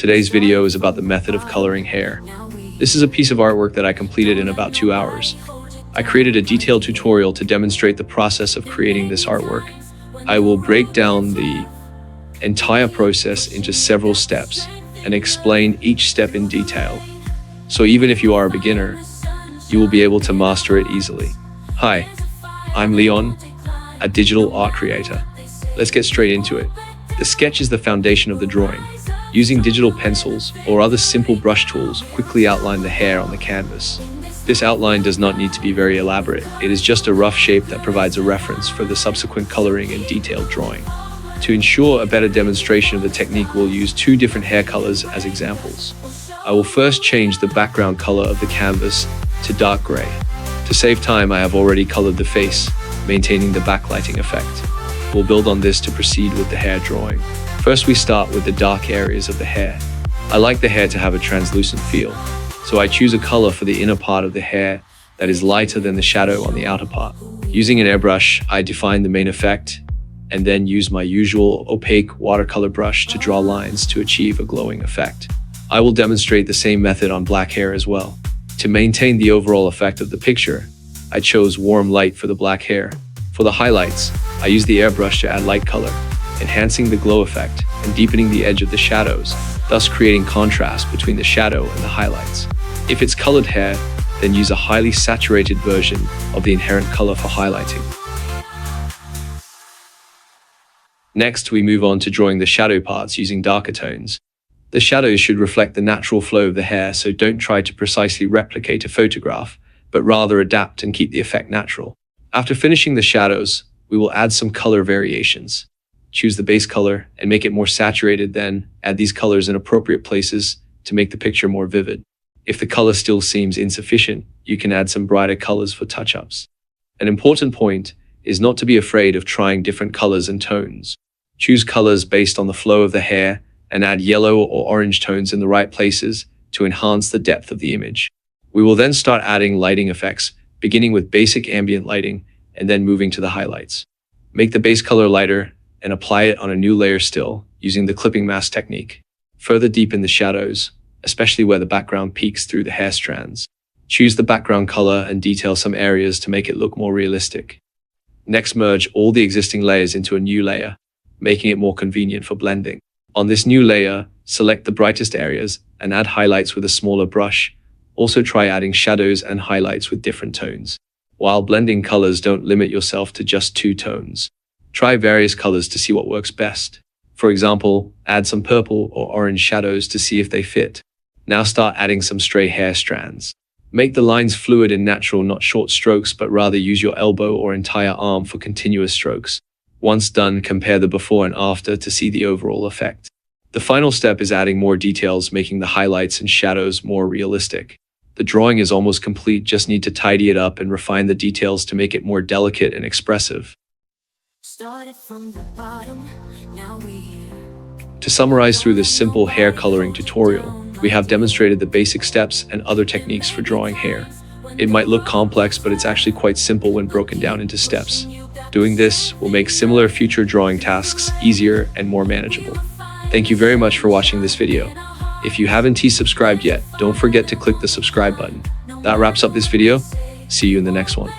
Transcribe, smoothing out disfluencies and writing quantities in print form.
Today's video is about the method of coloring hair. This is a piece of artwork that I completed in about 2 hours. I created a detailed tutorial to demonstrate the process of creating this artwork. I will break down the entire process into several steps and explain each step in detail. So even if you are a beginner, you will be able to master it easily. Hi, I'm Leon, a digital art creator. Let's get straight into it. The sketch is the foundation of the drawing. Using digital pencils or other simple brush tools, quickly outline the hair on the canvas. This outline does not need to be very elaborate. It is just a rough shape that provides a reference for the subsequent coloring and detailed drawing. To ensure a better demonstration of the technique, we'll use 2 different hair colors as examples. I will first change the background color of the canvas to dark gray. To save time, I have already colored the face, maintaining the backlighting effect. We'll build on this to proceed with the hair drawing. First, we start with the dark areas of the hair. I like the hair to have a translucent feel, so I choose a color for the inner part of the hair that is lighter than the shadow on the outer part. Using an airbrush, I define the main effect, and then use my usual opaque watercolor brush to draw lines to achieve a glowing effect. I will demonstrate the same method on black hair as well. To maintain the overall effect of the picture, I chose warm light for the black hair. For the highlights, I use the airbrush to add light color, enhancing the glow effect and deepening the edge of the shadows, thus creating contrast between the shadow and the highlights. If it's colored hair, then use a highly saturated version of the inherent color for highlighting. Next, we move on to drawing the shadow parts using darker tones. The shadows should reflect the natural flow of the hair, so don't try to precisely replicate a photograph, but rather adapt and keep the effect natural. After finishing the shadows, we will add some color variations. Choose the base color and make it more saturated, then add these colors in appropriate places to make the picture more vivid. If the color still seems insufficient, you can add some brighter colors for touch-ups. An important point is not to be afraid of trying different colors and tones. Choose colors based on the flow of the hair and add yellow or orange tones in the right places to enhance the depth of the image. We will then start adding lighting effects, beginning with basic ambient lighting and then moving to the highlights. Make the base color lighter and apply it on a new layer still, using the clipping mask technique. Further deepen the shadows, especially where the background peeks through the hair strands. Choose the background color and detail some areas to make it look more realistic. Next, merge all the existing layers into a new layer, making it more convenient for blending. On this new layer, select the brightest areas and add highlights with a smaller brush. Also try adding shadows and highlights with different tones. While blending colors, don't limit yourself to just 2 tones. Try various colors to see what works best. For example, add some purple or orange shadows to see if they fit. Now start adding some stray hair strands. Make the lines fluid and natural, not short strokes, but rather use your elbow or entire arm for continuous strokes. Once done, compare the before and after to see the overall effect. The final step is adding more details, making the highlights and shadows more realistic. The drawing is almost complete, just need to tidy it up and refine the details to make it more delicate and expressive. Started from the bottom, now we're here. To summarize, through this simple hair coloring tutorial, we have demonstrated the basic steps and other techniques for drawing hair. It might look complex, but it's actually quite simple when broken down into steps. Doing this will make similar future drawing tasks easier and more manageable. Thank you very much for watching this video. If you haven't subscribed yet, don't forget to click the subscribe button. That wraps up this video. See you in the next one.